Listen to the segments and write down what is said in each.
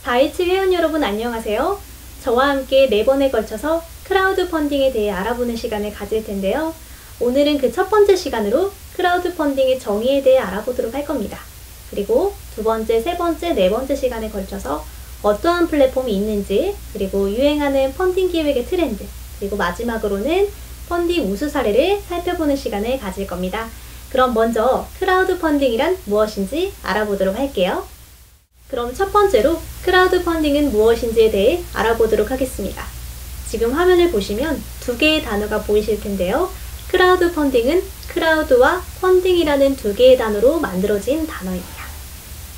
다이치 회원 여러분 안녕하세요. 저와 함께 4번에 걸쳐서 크라우드 펀딩에 대해 알아보는 시간을 가질 텐데요. 오늘은 그 첫 번째 시간으로 크라우드 펀딩의 정의에 대해 알아보도록 할 겁니다. 그리고 두 번째, 세 번째, 네 번째 시간에 걸쳐서 어떠한 플랫폼이 있는지, 그리고 유행하는 펀딩 기획의 트렌드, 그리고 마지막으로는 펀딩 우수 사례를 살펴보는 시간을 가질 겁니다. 그럼 먼저 크라우드 펀딩이란 무엇인지 알아보도록 할게요. 그럼 첫 번째로 크라우드 펀딩은 무엇인지에 대해 알아보도록 하겠습니다. 지금 화면을 보시면 두 개의 단어가 보이실 텐데요. 크라우드 펀딩은 크라우드와 펀딩이라는 두 개의 단어로 만들어진 단어입니다.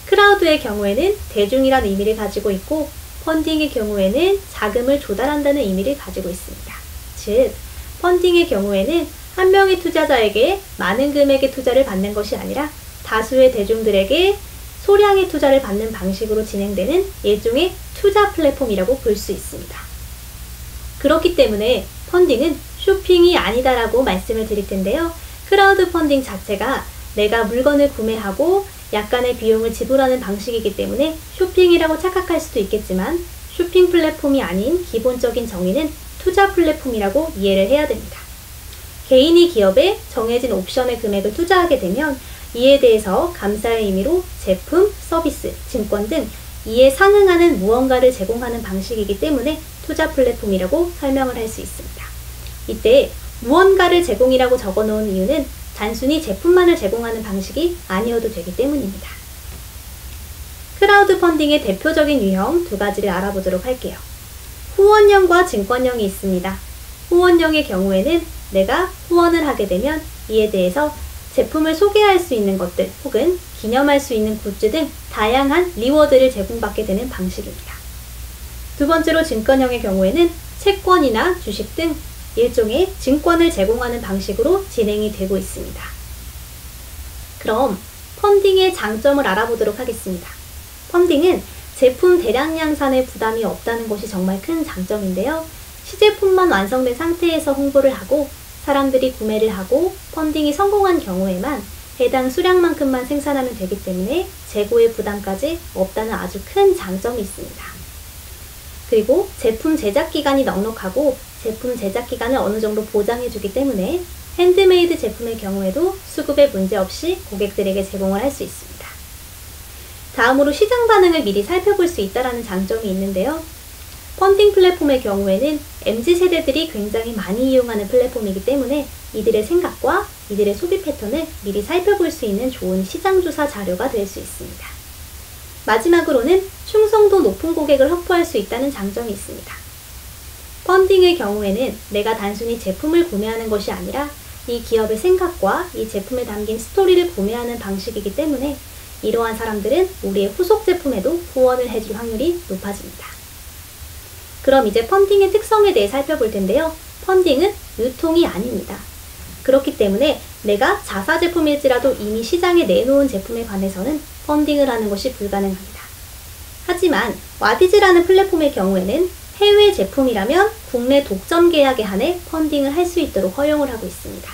크라우드의 경우에는 대중이라는 의미를 가지고 있고, 펀딩의 경우에는 자금을 조달한다는 의미를 가지고 있습니다. 즉, 펀딩의 경우에는 한 명의 투자자에게 많은 금액의 투자를 받는 것이 아니라 다수의 대중들에게 소량의 투자를 받는 방식으로 진행되는 일종의 투자 플랫폼이라고 볼 수 있습니다. 그렇기 때문에 펀딩은 쇼핑이 아니다라고 말씀을 드릴 텐데요. 크라우드 펀딩 자체가 내가 물건을 구매하고 약간의 비용을 지불하는 방식이기 때문에 쇼핑이라고 착각할 수도 있겠지만, 쇼핑 플랫폼이 아닌 기본적인 정의는 투자 플랫폼이라고 이해를 해야 됩니다. 개인이 기업에 정해진 옵션의 금액을 투자하게 되면 이에 대해서 감사의 의미로 제품, 서비스, 증권 등 이에 상응하는 무언가를 제공하는 방식이기 때문에 투자 플랫폼이라고 설명을 할 수 있습니다. 이때 무언가를 제공이라고 적어 놓은 이유는 단순히 제품만을 제공하는 방식이 아니어도 되기 때문입니다. 크라우드 펀딩의 대표적인 유형 두 가지를 알아보도록 할게요. 후원형과 증권형이 있습니다. 후원형의 경우에는 내가 후원을 하게 되면 이에 대해서 제품을 소개할 수 있는 것들 혹은 기념할 수 있는 굿즈 등 다양한 리워드를 제공받게 되는 방식입니다. 두 번째로 증권형의 경우에는 채권이나 주식 등 일종의 증권을 제공하는 방식으로 진행이 되고 있습니다. 그럼 펀딩의 장점을 알아보도록 하겠습니다. 펀딩은 제품 대량 양산에 부담이 없다는 것이 정말 큰 장점인데요. 시제품만 완성된 상태에서 홍보를 하고 사람들이 구매를 하고 펀딩이 성공한 경우에만 해당 수량만큼만 생산하면 되기 때문에 재고의 부담까지 없다는 아주 큰 장점이 있습니다. 그리고 제품 제작 기간이 넉넉하고 제품 제작 기간을 어느 정도 보장해주기 때문에 핸드메이드 제품의 경우에도 수급에 문제없이 고객들에게 제공을 할 수 있습니다. 다음으로 시장 반응을 미리 살펴볼 수 있다는 장점이 있는데요. 펀딩 플랫폼의 경우에는 MZ세대들이 굉장히 많이 이용하는 플랫폼이기 때문에 이들의 생각과 이들의 소비 패턴을 미리 살펴볼 수 있는 좋은 시장조사 자료가 될 수 있습니다. 마지막으로는 충성도 높은 고객을 확보할 수 있다는 장점이 있습니다. 펀딩의 경우에는 내가 단순히 제품을 구매하는 것이 아니라 이 기업의 생각과 이 제품에 담긴 스토리를 구매하는 방식이기 때문에 이러한 사람들은 우리의 후속 제품에도 후원을 해줄 확률이 높아집니다. 그럼 이제 펀딩의 특성에 대해 살펴볼 텐데요. 펀딩은 유통이 아닙니다. 그렇기 때문에 내가 자사 제품일지라도 이미 시장에 내놓은 제품에 관해서는 펀딩을 하는 것이 불가능합니다. 하지만 와디즈라는 플랫폼의 경우에는 해외 제품이라면 국내 독점 계약에 한해 펀딩을 할 수 있도록 허용을 하고 있습니다.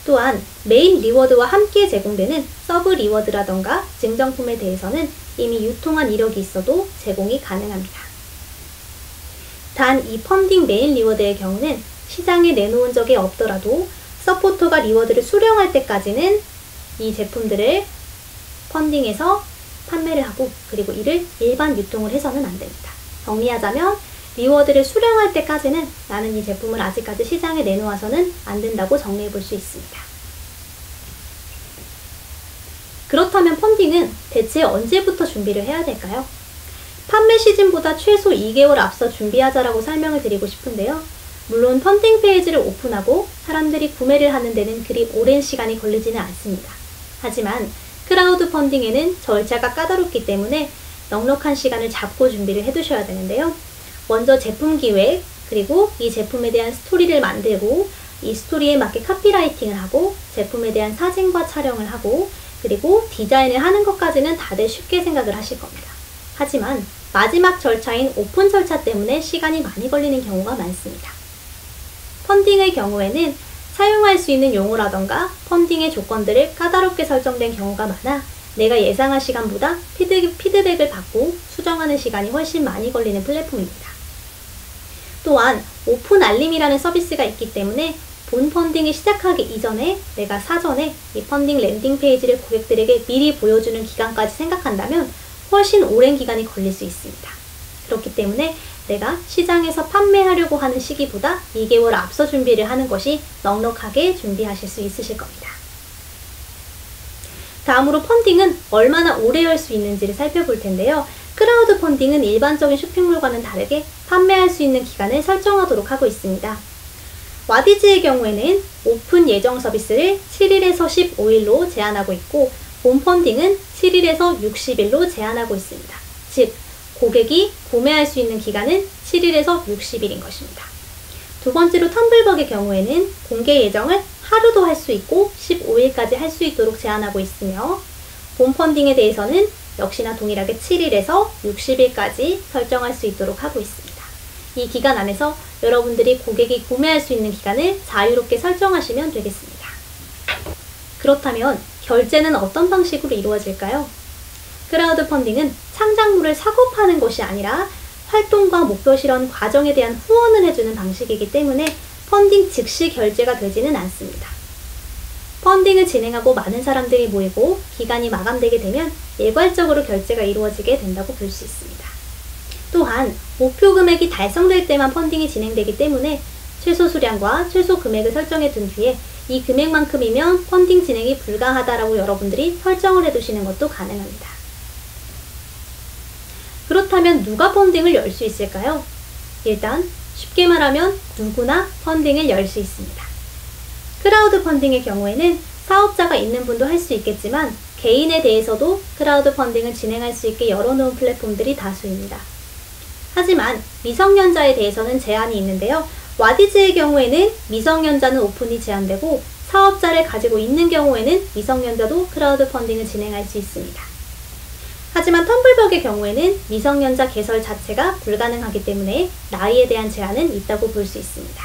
또한 메인 리워드와 함께 제공되는 서브 리워드라던가 증정품에 대해서는 이미 유통한 이력이 있어도 제공이 가능합니다. 단 이 펀딩 메인 리워드의 경우는 시장에 내놓은 적이 없더라도 서포터가 리워드를 수령할 때까지는 이 제품들을 펀딩해서 판매를 하고, 그리고 이를 일반 유통을 해서는 안 됩니다. 정리하자면 리워드를 수령할 때까지는 나는 이 제품을 아직까지 시장에 내놓아서는 안 된다고 정리해 볼 수 있습니다. 그렇다면 펀딩은 대체 언제부터 준비를 해야 될까요? 판매 시즌보다 최소 2개월 앞서 준비하자라고 설명을 드리고 싶은데요. 물론 펀딩 페이지를 오픈하고 사람들이 구매를 하는 데는 그리 오랜 시간이 걸리지는 않습니다. 하지만 크라우드 펀딩에는 절차가 까다롭기 때문에 넉넉한 시간을 잡고 준비를 해두셔야 되는데요. 먼저 제품 기획, 그리고 이 제품에 대한 스토리를 만들고 이 스토리에 맞게 카피라이팅을 하고 제품에 대한 사진과 촬영을 하고 그리고 디자인을 하는 것까지는 다들 쉽게 생각을 하실 겁니다. 하지만 마지막 절차인 오픈 절차 때문에 시간이 많이 걸리는 경우가 많습니다. 펀딩의 경우에는 사용할 수 있는 용어라던가 펀딩의 조건들을 까다롭게 설정된 경우가 많아 내가 예상한 시간보다 피드백을 받고 수정하는 시간이 훨씬 많이 걸리는 플랫폼입니다. 또한 오픈 알림이라는 서비스가 있기 때문에 본 펀딩이 시작하기 이전에 내가 사전에 이 펀딩 랜딩 페이지를 고객들에게 미리 보여주는 기간까지 생각한다면 훨씬 오랜 기간이 걸릴 수 있습니다. 그렇기 때문에 내가 시장에서 판매하려고 하는 시기보다 2개월 앞서 준비를 하는 것이 넉넉하게 준비하실 수 있으실 겁니다. 다음으로 펀딩은 얼마나 오래 할 수 있는지를 살펴볼 텐데요. 크라우드 펀딩은 일반적인 쇼핑몰과는 다르게 판매할 수 있는 기간을 설정하도록 하고 있습니다. 와디즈의 경우에는 오픈 예정 서비스를 7일에서 15일로 제한하고 있고 본 펀딩은 7일에서 60일로 제한하고 있습니다. 즉, 고객이 구매할 수 있는 기간은 7일에서 60일인 것입니다. 두 번째로 텀블벅의 경우에는 공개 예정을 하루도 할 수 있고 15일까지 할 수 있도록 제한하고 있으며 본 펀딩에 대해서는 역시나 동일하게 7일에서 60일까지 설정할 수 있도록 하고 있습니다. 이 기간 안에서 여러분들이 고객이 구매할 수 있는 기간을 자유롭게 설정하시면 되겠습니다. 그렇다면 결제는 어떤 방식으로 이루어질까요? 크라우드 펀딩은 창작물을 사고 파는 것이 아니라 활동과 목표 실현 과정에 대한 후원을 해주는 방식이기 때문에 펀딩 즉시 결제가 되지는 않습니다. 펀딩을 진행하고 많은 사람들이 모이고 기간이 마감되게 되면 일괄적으로 결제가 이루어지게 된다고 볼 수 있습니다. 또한 목표 금액이 달성될 때만 펀딩이 진행되기 때문에 최소 수량과 최소 금액을 설정해 둔 뒤에 이 금액만큼이면 펀딩 진행이 불가하다라고 여러분들이 설정을 해두시는 것도 가능합니다. 그렇다면 누가 펀딩을 열 수 있을까요? 일단 쉽게 말하면 누구나 펀딩을 열 수 있습니다. 크라우드 펀딩의 경우에는 사업자가 있는 분도 할 수 있겠지만 개인에 대해서도 크라우드 펀딩을 진행할 수 있게 열어놓은 플랫폼들이 다수입니다. 하지만 미성년자에 대해서는 제한이 있는데요. 와디즈의 경우에는 미성년자는 오픈이 제한되고 사업자를 가지고 있는 경우에는 미성년자도 크라우드 펀딩을 진행할 수 있습니다. 하지만 텀블벅의 경우에는 미성년자 개설 자체가 불가능하기 때문에 나이에 대한 제한은 있다고 볼 수 있습니다.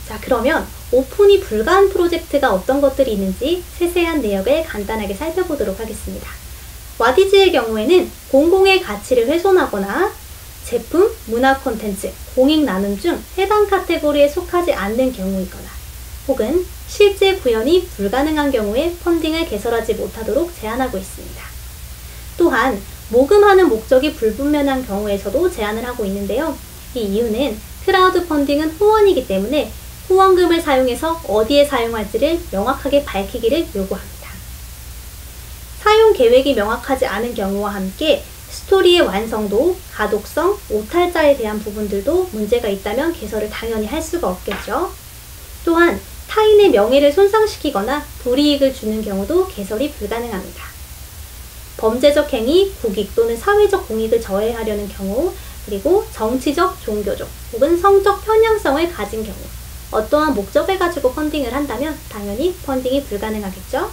자, 그러면 오픈이 불가한 프로젝트가 어떤 것들이 있는지 세세한 내역을 간단하게 살펴보도록 하겠습니다. 와디즈의 경우에는 공공의 가치를 훼손하거나 제품, 문화 콘텐츠, 공익 나눔 중 해당 카테고리에 속하지 않는 경우이거나 혹은 실제 구현이 불가능한 경우에 펀딩을 개설하지 못하도록 제한하고 있습니다. 또한 모금하는 목적이 불분명한 경우에서도 제한을 하고 있는데요. 이 이유는 크라우드 펀딩은 후원이기 때문에 후원금을 사용해서 어디에 사용할지를 명확하게 밝히기를 요구합니다. 사용 계획이 명확하지 않은 경우와 함께 스토리의 완성도, 가독성, 오탈자에 대한 부분들도 문제가 있다면 개설을 당연히 할 수가 없겠죠. 또한 타인의 명예를 손상시키거나 불이익을 주는 경우도 개설이 불가능합니다. 범죄적 행위, 국익 또는 사회적 공익을 저해하려는 경우, 그리고 정치적, 종교적 혹은 성적 편향성을 가진 경우, 어떠한 목적을 가지고 펀딩을 한다면 당연히 펀딩이 불가능하겠죠.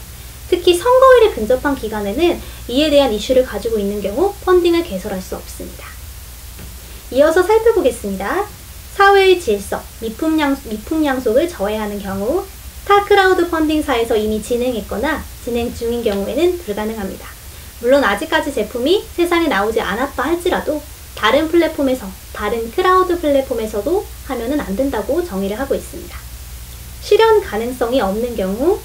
특히 선거일에 근접한 기간에는 이에 대한 이슈를 가지고 있는 경우 펀딩을 개설할 수 없습니다. 이어서 살펴보겠습니다. 사회의 질서, 미풍양속을 저해하는 경우, 타 크라우드 펀딩사에서 이미 진행했거나 진행 중인 경우에는 불가능합니다. 물론 아직까지 제품이 세상에 나오지 않았다 할지라도 다른 플랫폼에서, 다른 크라우드 플랫폼에서도 하면은 안 된다고 정의를 하고 있습니다. 실현 가능성이 없는 경우,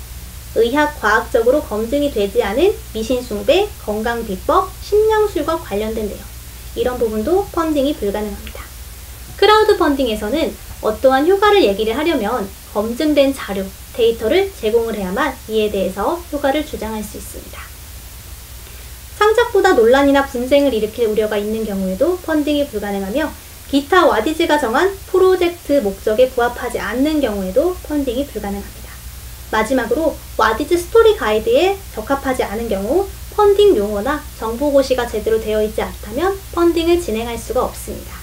의학, 과학적으로 검증이 되지 않은 미신숭배, 건강비법, 신령술과 관련된 내용, 이런 부분도 펀딩이 불가능합니다. 크라우드 펀딩에서는 어떠한 효과를 얘기를 하려면 검증된 자료, 데이터를 제공을 해야만 이에 대해서 효과를 주장할 수 있습니다. 상작보다 논란이나 분쟁을 일으킬 우려가 있는 경우에도 펀딩이 불가능하며 기타 와디즈가 정한 프로젝트 목적에 부합하지 않는 경우에도 펀딩이 불가능합니다. 마지막으로 와디즈 스토리 가이드에 적합하지 않은 경우 펀딩 용어나 정보 고시가 제대로 되어 있지 않다면 펀딩을 진행할 수가 없습니다.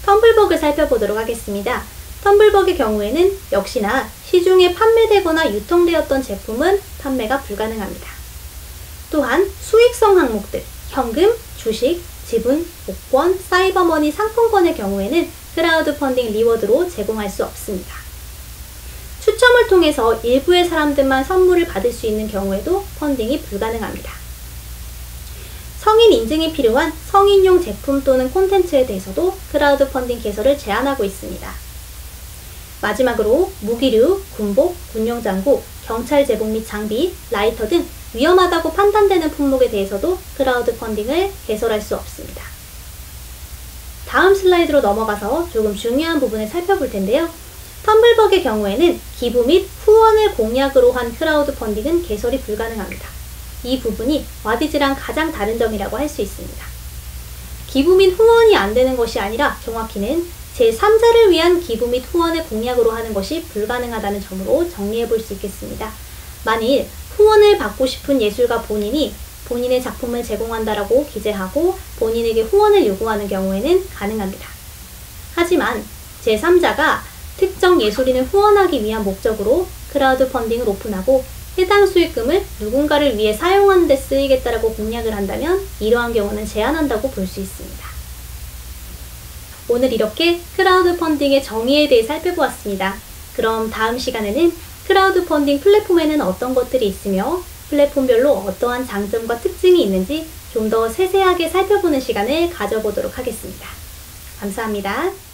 텀블벅을 살펴보도록 하겠습니다. 텀블벅의 경우에는 역시나 시중에 판매되거나 유통되었던 제품은 판매가 불가능합니다. 또한 수익성 항목들, 현금, 주식, 지분, 복권, 사이버머니 상품권의 경우에는 크라우드 펀딩 리워드로 제공할 수 없습니다. 추첨을 통해서 일부의 사람들만 선물을 받을 수 있는 경우에도 펀딩이 불가능합니다. 성인 인증이 필요한 성인용 제품 또는 콘텐츠에 대해서도 크라우드 펀딩 개설을 제한하고 있습니다. 마지막으로 무기류, 군복, 군용장구, 경찰 제복 및 장비, 라이터 등 위험하다고 판단되는 품목에 대해서도 크라우드 펀딩을 개설할 수 없습니다. 다음 슬라이드로 넘어가서 조금 중요한 부분을 살펴볼 텐데요. 텀블벅의 경우에는 기부 및 후원을 공약으로 한 크라우드 펀딩은 개설이 불가능합니다. 이 부분이 와디즈랑 가장 다른 점이라고 할 수 있습니다. 기부 및 후원이 안 되는 것이 아니라 정확히는 제3자를 위한 기부 및 후원을 공약으로 하는 것이 불가능하다는 점으로 정리해 볼 수 있겠습니다. 만일 후원을 받고 싶은 예술가 본인이 본인의 작품을 제공한다라고 기재하고 본인에게 후원을 요구하는 경우에는 가능합니다. 하지만 제3자가 특정 예술인을 후원하기 위한 목적으로 크라우드 펀딩을 오픈하고 해당 수익금을 누군가를 위해 사용하는 데 쓰이겠다라고 공약을 한다면 이러한 경우는 제한한다고 볼 수 있습니다. 오늘 이렇게 크라우드 펀딩의 정의에 대해 살펴보았습니다. 그럼 다음 시간에는 크라우드 펀딩 플랫폼에는 어떤 것들이 있으며 플랫폼별로 어떠한 장점과 특징이 있는지 좀 더 세세하게 살펴보는 시간을 가져보도록 하겠습니다. 감사합니다.